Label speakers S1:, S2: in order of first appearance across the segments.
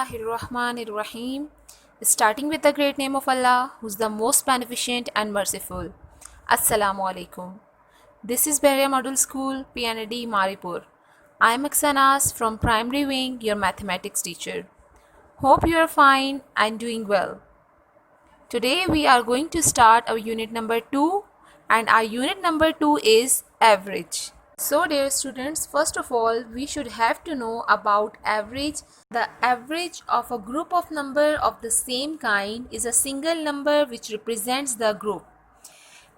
S1: Bismillahirrahmanirrahim. Starting with the great name of Allah, who's the most beneficent and merciful. Assalamu alaikum. This is Beria Model School, PNAD Maripur. I am Aksanas from Primary Wing, your mathematics teacher. Hope you are fine and doing well. Today we are going to start our unit number 2, and our unit number 2 is average. So dear students, first of all we should have to know about average. The average of a group of number of the same kind is a single number which represents the group.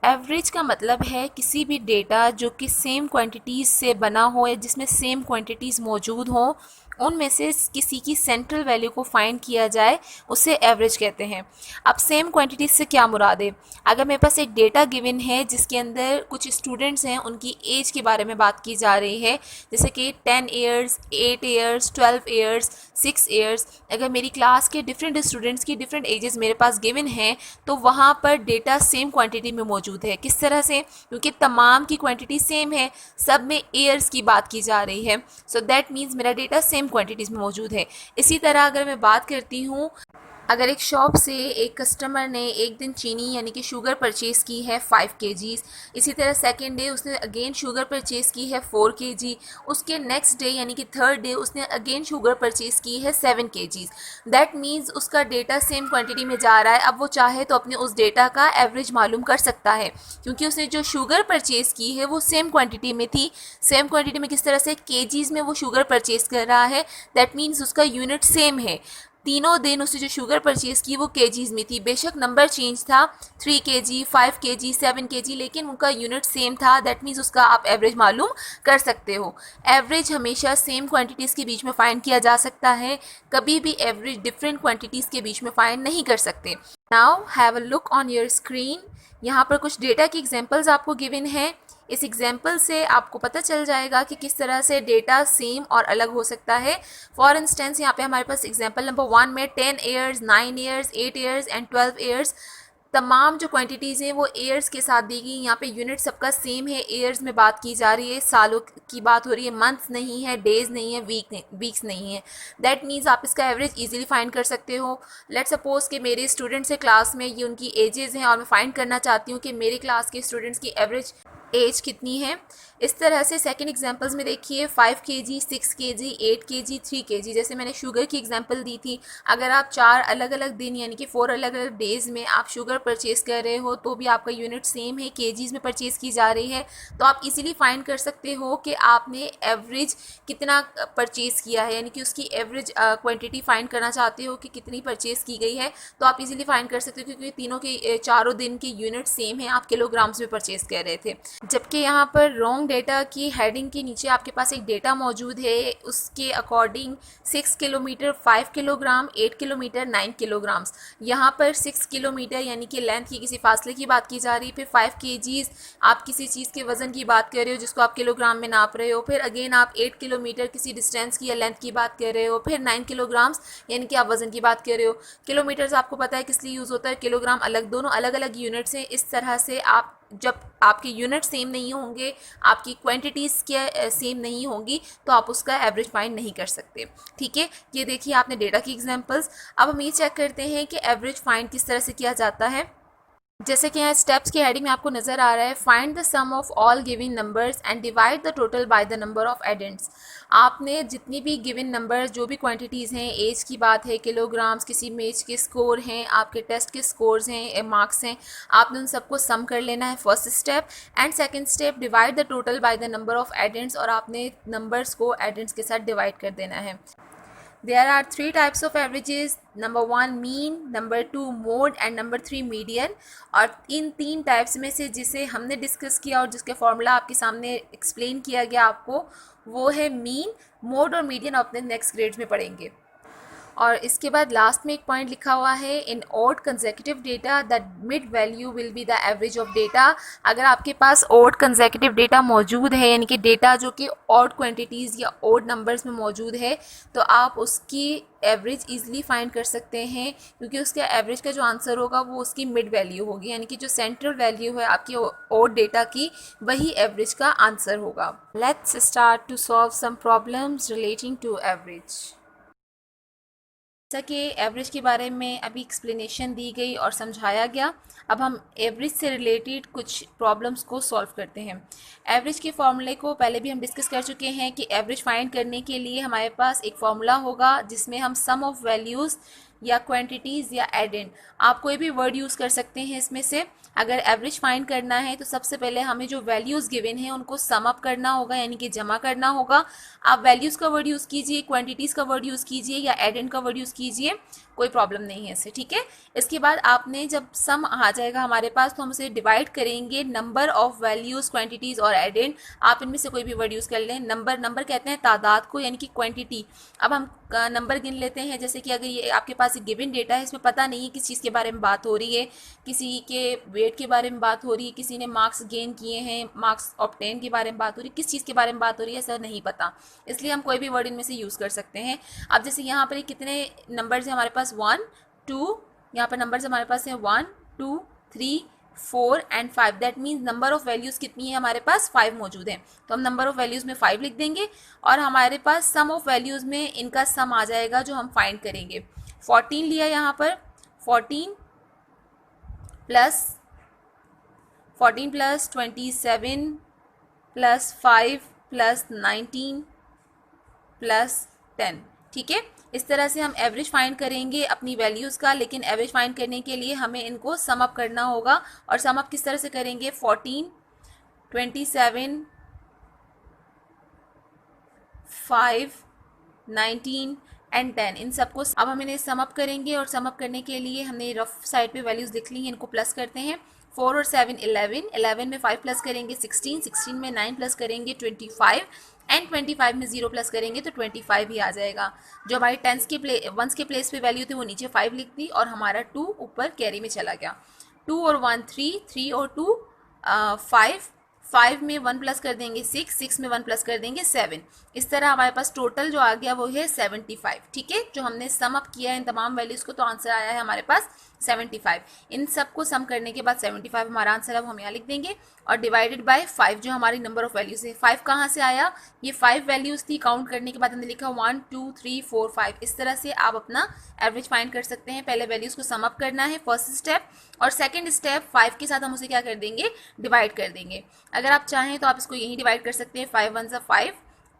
S1: Average का मतलब है किसी भी data जो कि same quantities से बना हो या जिसमें सेम क्वांटिटीज़ मौजूद हों, उनमें से किसी की सेंट्रल वैल्यू को फाइंड किया जाए, उसे एवरेज कहते हैं। अब सेम क्वांटिटीज़ से क्या मुराद है? अगर मेरे पास एक डेटा गिवन है जिसके अंदर कुछ स्टूडेंट्स हैं, उनकी एज के बारे में बात की जा रही है, जैसे कि 10 ईयर्स, 8 ईयर्स, 12 ईयर्स, 6 ईयर्स। अगर मेरी क्लास के डिफरेंट स्टूडेंट्स की डिफरेंट एजेस मेरे पास गिवन हैं, तो वहाँ पर डेटा सेम क्वांटिटी में मौजूद है। किस तरह से? क्योंकि तमाम की क्वांटिटी सेम है, सब में ईयर्स की बात की जा रही है, सो दैट मीन्स मेरा डेटा सेम क्वांटिटीज़ में मौजूद है। इसी तरह अगर मैं बात करती हूँ, अगर एक शॉप से एक कस्टमर ने एक दिन चीनी यानी कि शुगर परचेज़ की है 5 kgs, इसी तरह सेकेंड डे उसने अगेन शुगर परचेज़ की है 4 kg, उसके नेक्स्ट डे यानी कि थर्ड डे उसने अगेन शुगर परचेज़ की है 7 kgs। दैट मीन्स उसका डेटा सेम क्वांटिटी में जा रहा है। अब वो चाहे तो अपने उस डेटा का एवरेज मालूम कर सकता है, क्योंकि उसने जो शुगर परचेज़ की है वो सेम क्वान्टिटी में थी। सेम क्वान्टिटी में किस तरह से? kgs में वो शुगर परचेज़ कर रहा है, दैट मीन्स उसका यूनिट सेम है। तीनों दिन उसने जो शुगर परचेज़ की वो केजीज़ में थी, बेशक नंबर चेंज था 3 kg, 5 kg, 7 kg, लेकिन उनका यूनिट सेम था। दैट मीन्स उसका आप एवरेज मालूम कर सकते हो। एवरेज हमेशा सेम क्वांटिटीज़ के बीच में फाइंड किया जा सकता है, कभी भी एवरेज डिफरेंट क्वांटिटीज़ के बीच में फाइंड नहीं कर सकते। Now have a look on your screen. यहाँ पर कुछ डेटा की एग्जांपल्स आपको गिवन है। इस एग्जाम्पल से आपको पता चल जाएगा कि किस तरह से डेटा सेम और अलग हो सकता है। फॉर इंस्टेंस यहाँ पे हमारे पास एग्जाम्पल नंबर 1 में 10 years, 9 years, 8 years and 12 years, तमाम जो क्वांटिटीज़ हैं वो ईयर्स के साथ दी गई। यहाँ पे यूनिट सबका सेम है, ईयर्स में बात की जा रही है, सालों की बात हो रही है, मंथ्स नहीं है, डेज नहीं है, वीक्स नहीं है। दैट मीन्स आप इसका एवरेज इजीली फाइंड कर सकते हो। लेट्स सपोज कि मेरे स्टूडेंट्स है क्लास में, ये उनकी एजेस हैं और मैं फाइंड करना चाहती हूँ कि मेरी क्लास के स्टूडेंट्स की एवरेज एज कितनी है। इस तरह से सेकंड एग्जांपल्स में देखिए 5 kg, 6 kg, 8 kg, 3 kg, जैसे मैंने शुगर की एग्जांपल दी थी। अगर आप 4 अलग अलग दिन यानी कि 4 अलग अलग डेज़ में आप शुगर परचेज़ कर रहे हो, तो भी आपका यूनिट सेम है, केजीज़ में परचेज़ की जा रही है, तो आप इजीली फाइंड कर सकते हो कि आपने एवरेज कितना परचेज़ किया है, यानी कि उसकी एवरेज क्वान्टिटी फाइंड करना चाहते हो कि कितनी परचेज़ की गई है, तो आप इजीली फाइंड कर सकते हो, क्योंकि तीनों के चारों दिन के यूनिट सेम है, आप किलोग्राम्स में परचेज़ कर रहे थे। जबकि यहाँ पर रॉन्ग डेटा की हेडिंग के नीचे आपके पास एक डेटा मौजूद है, उसके according 6 kilometre 5 kilogram, 8 kilometre 9 kilograms. यहाँ पर 6 किलोमीटर यानी कि लेंथ की किसी फासले की बात की जा रही है, फिर 5 kgs आप किसी चीज़ के वज़न की बात कर रहे हो जिसको आप किलोग्राम में नाप रहे हो, फिर अगेन आप 8 किलोमीटर किसी डिस्टेंस की या लेंथ की बात कर रहे हो, फिर 9 किलोग्राम्स यानी कि आप वज़न की बात कर रहे हो। किलोमीटर्स आपको पता है किस लिए यूज़ होता है, किलोग्राम अलग, दोनों अलग अलग यूनिट्स हैं। इस तरह से आप जब आपके यूनिट सेम नहीं होंगे, आपकी क्वांटिटीज़ के सेम नहीं होंगी, तो आप उसका एवरेज फाइंड नहीं कर सकते। ठीक है, ये देखिए आपने डेटा की एग्जांपल्स। अब हम ये चेक करते हैं कि एवरेज फाइंड किस तरह से किया जाता है। जैसे कि यहाँ स्टेप्स की हेडिंग में आपको नज़र आ रहा है, find the sum of all given numbers and divide the total by the number of addends. आपने जितनी भी गिवन नंबर, जो भी क्वांटिटीज़ हैं, एज की बात है, किलोग्राम्स, किसी मेज के स्कोर हैं, आपके टेस्ट के स्कोर्स हैं, मार्क्स हैं, आपने उन सबको सम कर लेना है, first step. And second step, divide the total by the number of addends, और आपने नंबर्स को एडेंट्स के साथ डिवाइड कर देना है। There are 3 types of averages. Number 1 mean, number 2 mode and number 3 median। और इन 3 टाइप्स में से जिसे हमने डिस्कस किया और जिसके फॉर्मूला आपके सामने एक्सप्लेन किया गया आपको, वो है मीन, मोड और मीडियन, अपने नेक्स्ट ग्रेड्स में पढ़ेंगे। और इसके बाद लास्ट में एक पॉइंट लिखा हुआ है, in odd consecutive data the mid value will be the average of data. अगर आपके पास ऑड कंसेक्यूटिव डेटा मौजूद है, यानी कि डेटा जो कि ऑड क्वांटिटीज़ या ऑड नंबर्स में मौजूद है, तो आप उसकी एवरेज ईजिली फाइंड कर सकते हैं, क्योंकि उसके एवरेज का जो आंसर होगा वो उसकी मिड वैल्यू होगी, यानी कि जो सेंट्रल वैल्यू है आपकी ऑड डेटा की, वही एवरेज का आंसर होगा। Let's start to solve some problems relating to average. जैसा कि एवरेज के बारे में अभी एक्सप्लेनेशन दी गई और समझाया गया, अब हम एवरेज से रिलेटेड कुछ प्रॉब्लम्स को सॉल्व करते हैं। एवरेज के फॉर्मूले को पहले भी हम डिस्कस कर चुके हैं कि एवरेज फाइंड करने के लिए हमारे पास एक फॉर्मूला होगा जिसमें हम सम ऑफ वैल्यूज़ या क्वांटिटीज़ या एडेंड, आप कोई भी वर्ड यूज़ कर सकते हैं इसमें से। अगर एवरेज फाइंड करना है तो सबसे पहले हमें जो वैल्यूज़ गिवन हैं उनको सम अप करना होगा, यानी कि जमा करना होगा। आप वैल्यूज़ का वर्ड यूज़ कीजिए, क्वांटिटीज़ का वर्ड यूज़ कीजिए या एडेंड का वर्ड यूज़ कीजिए, कोई प्रॉब्लम नहीं है इससे, ठीक है। इसके बाद आपने जब सम आ जाएगा हमारे पास तो हम उसे डिवाइड करेंगे नंबर ऑफ वैल्यूज़, क्वांटिटीज़ और एडेंड। आप इनमें से कोई भी वर्ड यूज़ कर लें। नंबर कहते हैं तादाद को, यानी कि क्वांटिटी। अब हम नंबर गिन लेते हैं, जैसे कि अगर ये आपके पास एक गिवन डेटा है, इसमें पता नहीं है किस चीज़ के बारे में बात हो रही है, किसी के वेट के बारे में बात हो रही है, किसी ने मार्क्स गेन किए हैं, मार्क्स ऑब्टेन के बारे में बात हो रही है, किस चीज़ के बारे में बात हो रही है ऐसा नहीं पता, इसलिए हम कोई भी वर्ड इनमें से यूज़ कर सकते हैं। अब जैसे यहाँ पर कितने नंबर्स हैं हमारे पास, 1 2, यहाँ पर नंबर्स हमारे पास हैं 1 2 3 4 and 5। That means number of values कितनी है हमारे पास, 5 मौजूद हैं। तो हम नंबर ऑफ वैल्यूज़ में 5 लिख देंगे और हमारे पास सम ऑफ वैल्यूज़ में इनका सम आ जाएगा जो हम फाइंड करेंगे। 14 लिया यहाँ पर, 14 प्लस 27 प्लस 5 प्लस 19 प्लस 10, ठीक है। इस तरह से हम एवरेज फाइंड करेंगे अपनी वैल्यूज़ का, लेकिन एवरेज फाइंड करने के लिए हमें इनको सम अप करना होगा। और सम अप किस तरह से करेंगे, 14 27 5 19 एंड 10, इन सबको अब हम इन्हें सम अप करेंगे। और सम अप करने के लिए हमने रफ साइड पे वैल्यूज़ लिख ली हैं, इनको प्लस करते हैं। 4 और 7 11, 11 में 5 प्लस करेंगे 16, 16 में 9 प्लस करेंगे 25 एंड 25 में 0 प्लस करेंगे तो 25 ही आ जाएगा। जो हमारी वंस के प्लेस पे वैल्यू थी वो नीचे 5 लिख दी और हमारा 2 ऊपर कैरी में चला गया। 2 और 1 3, 3 और 2 5, 5 में 1 प्लस कर देंगे 6, 6 में 1 प्लस कर देंगे 7। इस तरह हमारे पास टोटल जो आ गया वो है 75, ठीक है। जो हमने सम अप किया है इन तमाम वैल्यूज़ को तो आंसर आया है हमारे पास 75। इन सब को सम करने के बाद 75 हमारा आंसर अब हम यहाँ लिख देंगे और डिवाइडेड बाय 5 जो हमारी नंबर ऑफ वैल्यूज़ है। 5 कहाँ से आया, ये 5 वैल्यूज़ थी, काउंट करने के बाद हमने लिखा 1 2 3 4 5। इस तरह से आप अपना एवरेज फाइंड कर सकते हैं। पहले वैल्यूज़ को सम अप करना है, फर्स्ट स्टेप, और सेकंड स्टेप 5 के साथ हम उसे क्या कर देंगे, डिवाइड कर देंगे। अगर आप चाहें तो आप इसको यहीं डिवाइड कर सकते हैं। 5 1 5,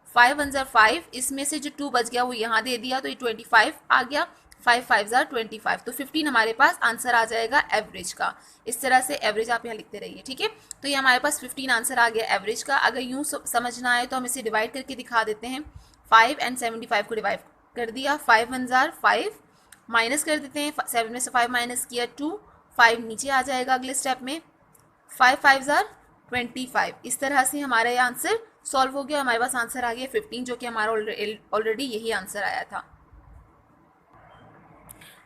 S1: 5 1 5, इसमें से जो 2 बच गया वो यहाँ दे दिया तो ये 25 आ गया। 5 5 25, तो 15 हमारे पास आंसर आ जाएगा एवरेज का। इस तरह से एवरेज आप यहाँ लिखते रहिए, ठीक है। तो ये हमारे पास 15 आंसर आ गया एवरेज का। अगर यूँ समझना है तो हम इसे डिवाइड करके दिखा देते हैं। 5 एंड 75 को डिवाइड कर दिया, 5 1 5, माइनस कर देते हैं, 7 में से 5 माइनस किया 2, 5 नीचे आ जाएगा अगले स्टेप में, 5 5 25। इस तरह से हमारा ये आंसर सॉल्व हो गया। हमारे पास आंसर आ गया 15, जो कि हमारा ऑलरेडी यही आंसर आया था।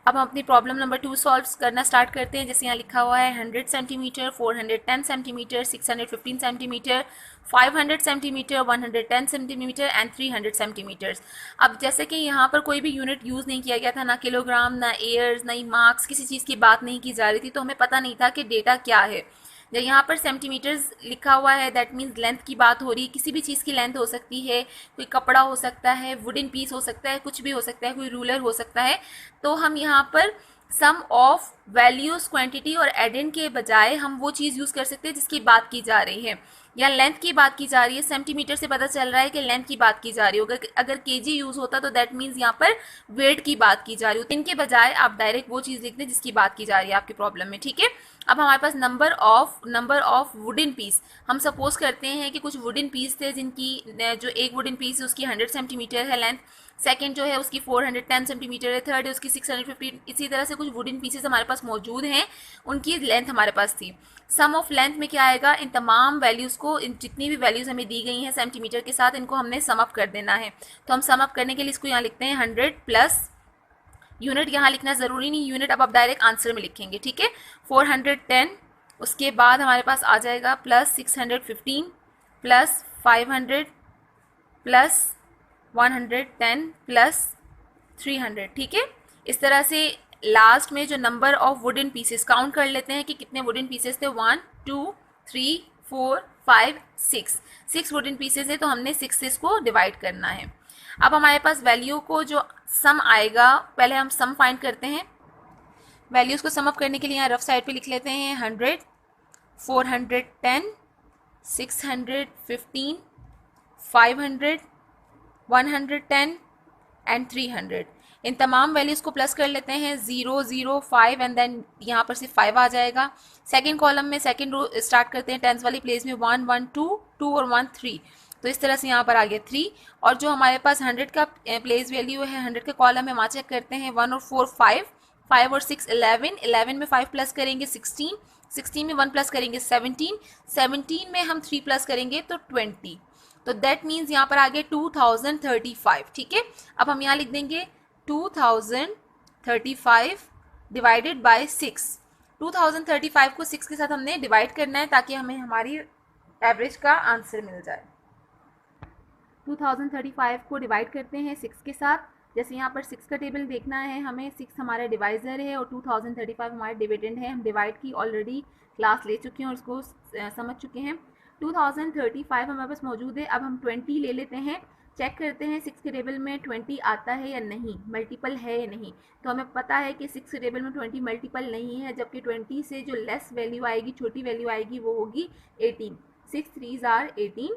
S1: अब हम अपनी प्रॉब्लम नंबर 2 सॉल्व करना स्टार्ट करते हैं। जैसे यहाँ लिखा हुआ है 100 centimetre, 410 centimetre, 615 centimetre, 500 centimetre, 110 centimetre and 300 centimetres. अब जैसे कि यहाँ पर कोई भी यूनिट यूज़ नहीं किया गया था, ना किलोग्राम, ना एयर्स, ना ही मार्क्स, किसी चीज़ की बात नहीं की जा रही थी, तो हमें पता नहीं था कि डेटा क्या है। जब यहाँ पर सेंटीमीटर्स लिखा हुआ है दैट मीन्स लेंथ की बात हो रही है। किसी भी चीज़ की लेंथ हो सकती है, कोई कपड़ा हो सकता है, वुडन पीस हो सकता है, कुछ भी हो सकता है, कोई रूलर हो सकता है। तो हम यहाँ पर सम ऑफ वैल्यूज़, क्वांटिटी और एडेंड के बजाय हम वो चीज़ यूज़ कर सकते हैं जिसकी बात की जा रही है। या लेंथ की बात की जा रही है, सेंटीमीटर से पता चल रहा है कि लेंथ की बात की जा रही होगा। अगर केजी यूज़ होता तो दैट मीन्स यहाँ पर वेट की बात की जा रही होती। इनके बजाय आप डायरेक्ट वो चीज़ लिख दें जिसकी बात की जा रही है आपकी प्रॉब्लम में, ठीक है। अब हमारे पास नंबर ऑफ वुडन पीस, हम सपोज करते हैं कि कुछ वुडन पीस थे जिनकी जो एक वुडन पीस है उसकी 100 सेंटीमीटर है लेंथ, सेकंड जो है उसकी 410 सेंटीमीटर है, थर्ड है उसकी 650। इसी तरह से कुछ वुडन पीसेस हमारे पास मौजूद हैं, उनकी लेंथ हमारे पास थी। सम ऑफ लेंथ में क्या आएगा, इन तमाम वैल्यूज़ को, इन जितनी भी वैल्यूज़ हमें दी गई हैं सेंटीमीटर के साथ, इनको हमने सम अप कर देना है। तो हम सम अप करने के लिए इसको यहाँ लिखते हैं 100 प्लस, यूनिट यहाँ लिखना ज़रूरी नहीं, यूनिट अब आप डायरेक्ट आंसर में लिखेंगे, ठीक है। 410, उसके बाद हमारे पास आ जाएगा प्लस 615 प्लस 500 प्लस 110 प्लस 300, ठीक है। इस तरह से लास्ट में जो number of wooden pieces count कर लेते हैं कि कितने वुडन पीसेस थे, 1 2 3 4 5 6 वुडन पीसेस है, तो हमने 6 से इसको डिवाइड करना है। अब हमारे पास वैल्यू को जो सम आएगा, पहले हम सम फाइंड करते हैं। वैल्यूज़ को सम अप करने के लिए यहाँ रफ साइड पे लिख लेते हैं 100, 410, 615, 500, 110 एंड 300। इन तमाम वैल्यूज़ को प्लस कर लेते हैं, 0 0 5 एंड देन यहाँ पर सिर्फ 5 आ जाएगा। सेकेंड कॉलम में सेकेंड रो स्टार्ट करते हैं टेंस वाली प्लेस में 1 1 2 2 और 1 3, तो इस तरह से यहाँ पर आ गया 3। और जो हमारे पास 100 का प्लेस वैल्यू है, 100 का कॉलम है, वहाँ चेक करते हैं 1 और 4 5, 5 और 6 11, 11 में 5 प्लस करेंगे 16, 16 में 1 प्लस करेंगे 17, 17 में हम 3 प्लस करेंगे तो 20, तो दैट मीन्स यहाँ पर आ गए 2035। ठीक है, अब हम यहाँ लिख देंगे 2035 डिवाइडेड बाय 6। 2035 को 6 के साथ हमने डिवाइड करना है ताकि हमें हमारी एवरेज का आंसर मिल जाए। 2035 को डिवाइड करते हैं 6 के साथ। जैसे यहाँ पर 6 का टेबल देखना है हमें, 6 हमारा डिवाइज़र है और 2035 हमारे डिविडेंड है। हम डिवाइड की ऑलरेडी क्लास ले चुके हैं और उसको समझ चुके हैं। 2035 हमारे पास मौजूद है। अब हम 20 ले लेते हैं, चेक करते हैं 6 के टेबल में 20 आता है या नहीं, मल्टीपल है या नहीं। तो हमें पता है कि 6 के टेबल में 20 मल्टीपल नहीं है, जबकि 20 से जो लेस वैल्यू आएगी, छोटी वैल्यू आएगी, वो होगी 18। 6 3s are 18,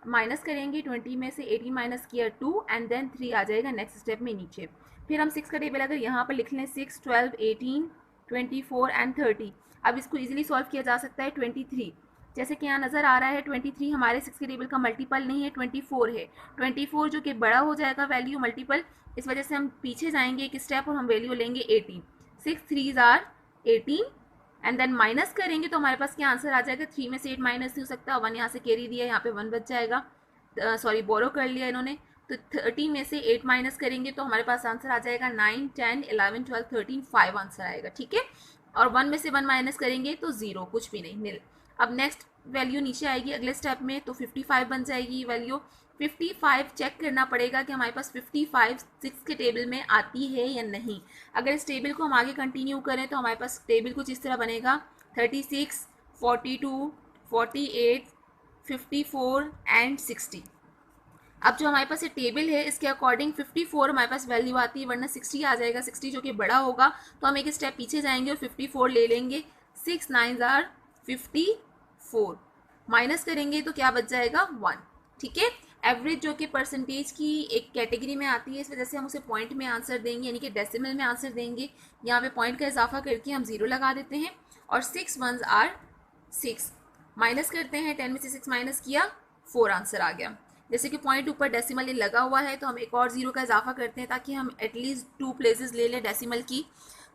S1: माइनस करेंगे 20 में से 18 माइनस किया 2 एंड देन 3 आ जाएगा नेक्स्ट स्टेप में नीचे। फिर हम 6 का टेबल अगर यहाँ पर लिख लें 6 12 18 24 एंड 30। अब इसको इजीली सॉल्व किया जा सकता है 23। जैसे कि यहाँ नज़र आ रहा है 23 हमारे 6 के टेबल का मल्टीपल नहीं है, 24 है। 24 जो कि बड़ा हो जाएगा वैल्यू मल्टीपल, इस वजह से हम पीछे जाएंगे एक स्टेप और हम वैल्यू लेंगे 18। 6 3s are 18 and then minus करेंगे तो हमारे पास क्या आंसर आ जाएगा। 3 में से 8 माइनस नहीं हो सकता, 1 यहाँ से कैरी दिया, यहाँ पे 1 बच जाएगा, सॉरी बोरो कर लिया इन्होंने। तो 30 में से 8 माइनस करेंगे तो हमारे पास आंसर आ जाएगा 9 10 11 12 13 5 आंसर आएगा। ठीक है, और 1 में से 1 माइनस करेंगे तो 0, कुछ भी नहीं, नील। अब नेक्स्ट वैल्यू नीचे आएगी अगले स्टेप में, तो 55 बन जाएगी वैल्यू। 55 चेक करना पड़ेगा कि हमारे पास 55 6 के टेबल में आती है या नहीं। अगर इस टेबल को हम आगे कंटिन्यू करें तो हमारे पास टेबल कुछ इस तरह बनेगा 36 42 48 54 एंड 60। अब जो हमारे पास ये टेबल है इसके अकॉर्डिंग 54 हमारे पास वैल्यू आती है, वरना 60 आ जाएगा। 60 जो कि बड़ा होगा तो हम एक स्टेप पीछे जाएंगे और 54 ले लेंगे। 6 9s are 54, माइनस करेंगे तो क्या बच जाएगा 1। ठीक है, एवरेज जो कि परसेंटेज की एक कैटेगरी में आती है, इस वजह से हम उसे पॉइंट में आंसर देंगे, यानी कि डेसिमल में आंसर देंगे। यहाँ पे पॉइंट का इजाफा करके हम 0 लगा देते हैं और 6 1s are 6, माइनस करते हैं, 10 में से 6 माइनस किया 4 आंसर आ गया। जैसे कि पॉइंट ऊपर डेसिमल ये लगा हुआ है तो हम एक और 0 का इजाफा करते हैं ताकि हम एटलीस्ट 2 प्लेसेस ले लें डेसिमल की।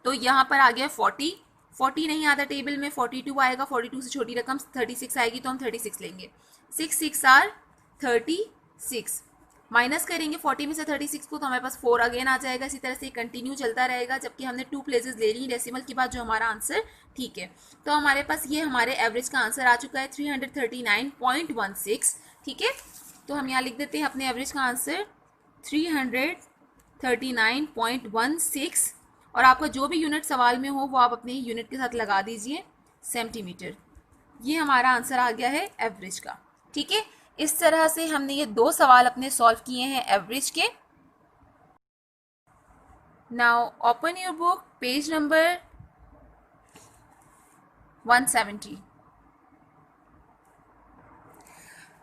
S1: तो यहाँ पर आ गया 40, 40 नहीं आता टेबल में, 42 आएगा। 42 से छोटी रकम 36 आएगी तो हम 36 लेंगे। 6 6 are 36, माइनस करेंगे 40 में से 36 को तो हमारे पास 4 अगेन आ जाएगा। इसी तरह से कंटिन्यू चलता रहेगा जबकि हमने 2 प्लेसेस ले ली डेसिमल की बात, जो हमारा आंसर ठीक है। तो हमारे पास ये हमारे एवरेज का आंसर आ चुका है 339.16। ठीक है, तो हम यहाँ लिख देते हैं अपने एवरेज का आंसर 339.16। और आपका जो भी यूनिट सवाल में हो वो आप अपने यूनिट के साथ लगा दीजिए, सेंटीमीटर। ये हमारा आंसर आ गया है एवरेज का। ठीक है, इस तरह से हमने ये 2 सवाल अपने सॉल्व किए हैं एवरेज के। Now open your book, page number 170।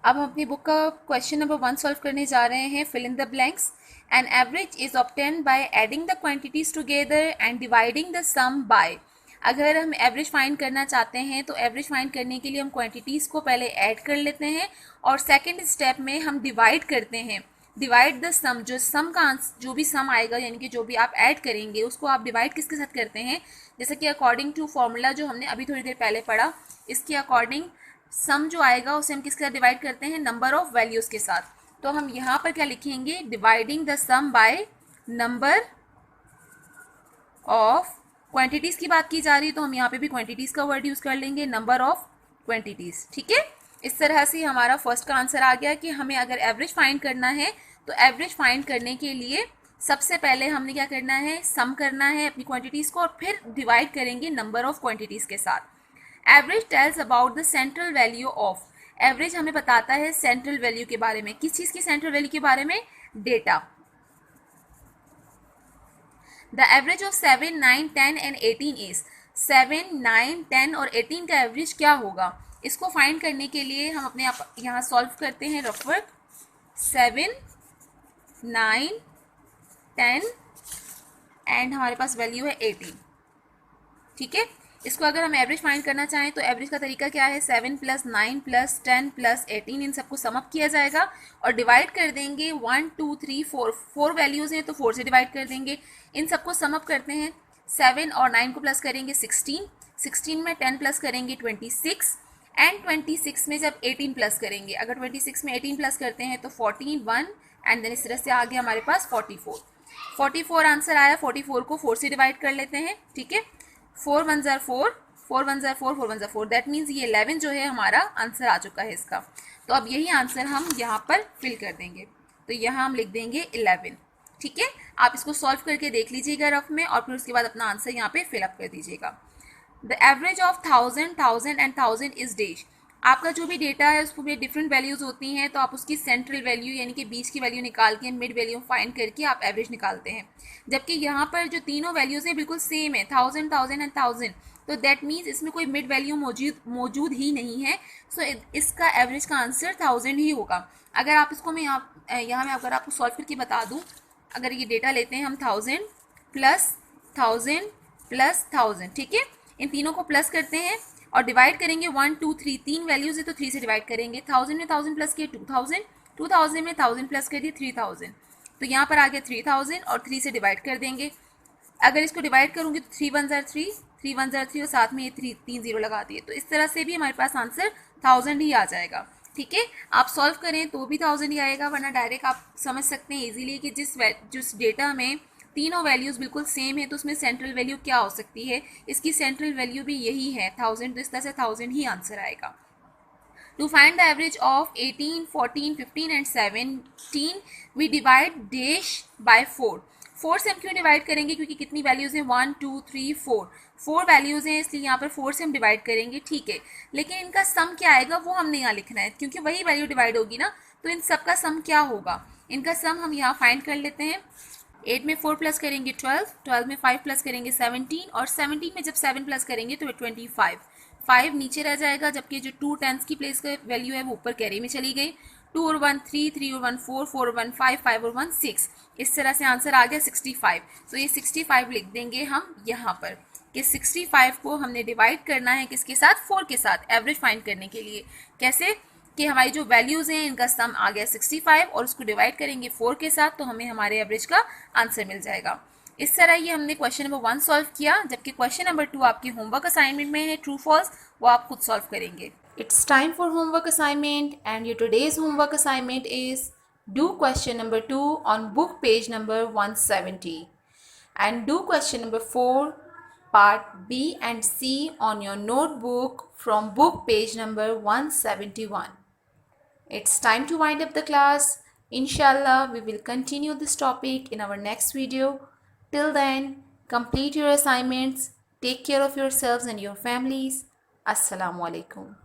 S1: अब हम अपनी बुक का क्वेश्चन नंबर 1 सॉल्व करने जा रहे हैं। Fill in the blanks. An average is obtain by adding the quantities together and dividing the sum by. अगर हम एवरेज फाइंड करना चाहते हैं तो एवरेज फाइंड करने के लिए हम क्वांटिटीज़ को पहले ऐड कर लेते हैं और सेकंड स्टेप में हम डिवाइड करते हैं। डिवाइड द सम, जो सम का जो भी सम आएगा, यानी कि जो भी आप ऐड करेंगे उसको आप डिवाइड किसके साथ करते हैं, जैसे कि अकॉर्डिंग टू फॉर्मूला जो हमने अभी थोड़ी देर पहले पढ़ा, इसके अकॉर्डिंग सम जो आएगा उसे हम किसके साथ डिवाइड करते हैं, नंबर ऑफ वैल्यूज़ के साथ। तो हम यहाँ पर क्या लिखेंगे, dividing the sum by number of quantities की बात की जा रही है तो हम यहाँ पे भी क्वांटिटीज़ का वर्ड यूज़ कर लेंगे, नंबर ऑफ क्वांटिटीज़। ठीक है, इस तरह से हमारा फर्स्ट का आंसर आ गया कि हमें अगर एवरेज फाइंड करना है तो एवरेज फाइंड करने के लिए सबसे पहले हमने क्या करना है, सम करना है अपनी क्वांटिटीज़ को और फिर डिवाइड करेंगे नंबर ऑफ क्वांटिटीज़ के साथ। Average tells about the central value of. Average हमें बताता है सेंट्रल वैल्यू के बारे में। किस चीज़ की सेंट्रल वैल्यू के बारे में, data. The average of 7, 9, 10 and 18 is 7, 9, 10 और 18 का एवरेज क्या होगा? इसको फाइंड करने के लिए हम अपने आप यहाँ सॉल्व करते हैं रफ वर्क। 7, 9, 10 एंड हमारे पास वैल्यू है 18। ठीक है, इसको अगर हम एवरेज फाइंड करना चाहें तो एवरेज का तरीका क्या है? 7 + 9 + 10 + 18, इन सबको समअप किया जाएगा और डिवाइड कर देंगे। 1, 2, 3, 4 वैल्यूज़ हैं तो 4 से डिवाइड कर देंगे। इन सबको समअप करते हैं। 7 और 9 को प्लस करेंगे 16, 16 में 10 प्लस करेंगे 26 एंड 26 में जब 18 प्लस करेंगे, अगर 26 में 18 प्लस करते हैं तो 14, 1 एंड देन इस तरह से आ गया हमारे पास 44। 44 आंसर आया। 44 को 4 से डिवाइड कर लेते हैं। ठीक है, 4 1 ज़ार 4, 4 1 ज़ार 4, 4 1 ज़ार 4, दैट मीन्स ये 11 जो है हमारा आंसर आ चुका है इसका। तो अब यही आंसर हम यहाँ पर फिल कर देंगे। तो यहाँ हम लिख देंगे 11। ठीक है, आप इसको सॉल्व करके देख लीजिएगा रफ में और फिर उसके बाद अपना आंसर यहाँ पे फिलअप कर दीजिएगा। The average of 1000, 1000 and 1000 is dash. आपका जो भी डेटा है उसको भी डिफरेंट वैल्यूज़ होती हैं, तो आप उसकी सेंट्रल वैल्यू यानी कि बीच की वैल्यू निकाल के मिड वैल्यू फाइंड करके आप एवरेज निकालते हैं। जबकि यहाँ पर जो तीनों वैल्यूज़ हैं बिल्कुल सेम है, 1000, 1000 एंड 1000, तो दैट मीन्स इसमें कोई मिड वैल्यू मौजूद ही नहीं है। सो इसका एवरेज का आंसर 1000 ही होगा। अगर आप इसको मैं यहाँ मैं अगर आपको सॉल्व करके बता दूँ, अगर ये डेटा लेते हैं हम 1000 + 1000 + 1000, ठीक है, इन तीनों को प्लस करते हैं और डिवाइड करेंगे। 1, 2, 3, 3 वैल्यूज है तो 3 से डिवाइड करेंगे। 1000 में 1000 प्लस किए 2000, 2000 में 1000 प्लस कर दिए 3000, तो यहाँ पर आ गया 3000 और 3 से डिवाइड कर देंगे। अगर इसको डिवाइड करूँगी तो 3 1 ज़ार 3, 3 1 ज़ार 3 और साथ में ये 3 0 लगा दिए, तो इस तरह से भी हमारे पास आंसर 1000 ही आ जाएगा। ठीक है, आप सॉल्व करें तो भी 1000 ही आएगा, वरना डायरेक्ट आप समझ सकते हैं इजीली कि जिस डेटा में तीनों वैल्यूज़ बिल्कुल सेम है तो उसमें सेंट्रल वैल्यू क्या हो सकती है। इसकी सेंट्रल वैल्यू भी यही है 1000, तो इस तरह से 1000 ही आंसर आएगा। To find the average of 18, 14, 15 and 17, we divide dash by 4. 4 से हम क्यों डिवाइड करेंगे? क्योंकि कितनी वैल्यूज़ हैं? 1, 2, 3, 4, 4 वैल्यूज़ हैं, इसलिए यहाँ पर 4 से हम डिवाइड करेंगे। ठीक है, लेकिन इनका सम क्या आएगा वो हमने यहाँ लिखना है, क्योंकि वही वैल्यू डिवाइड होगी ना, तो इन सब का सम क्या होगा? इनका सम हम यहाँ फाइंड कर लेते हैं। 8 में 4 प्लस करेंगे 12, 12 में 5 प्लस करेंगे 17 और 17 में जब 7 प्लस करेंगे तो 25। 5 नीचे रह जाएगा, जबकि जो 2 टेंस की प्लेस का वैल्यू है वो ऊपर कैरी में चली गई। 2 और 1 3, 3 और 1 4, 4 और 1 5, 5 और 1 6, इस तरह से आंसर आ गया 65। तो ये 65 लिख देंगे हम यहाँ पर कि 65 को हमने डिवाइड करना है किसके साथ? 4 के साथ, एवरेज फाइंड करने के लिए। कैसे कि हमारी जो वैल्यूज़ हैं इनका सम आ गया 65 और उसको डिवाइड करेंगे 4 के साथ, तो हमें हमारे एवरेज का आंसर मिल जाएगा। इस तरह ये हमने क्वेश्चन नंबर 1 सॉल्व किया, जबकि क्वेश्चन नंबर 2 आपके होमवर्क असाइनमेंट में है, ट्रू फॉल्स, वो आप खुद सॉल्व करेंगे। It's time for homework assignment and your today's homework assignment is do question number 2 on book page number 170 and do question number 4 part B and C on your notebook from book page number 171. It's time to wind up the class. Inshallah, we will continue this topic in our next video. Till then, complete your assignments. Take care of yourselves and your families. Assalamu alaikum.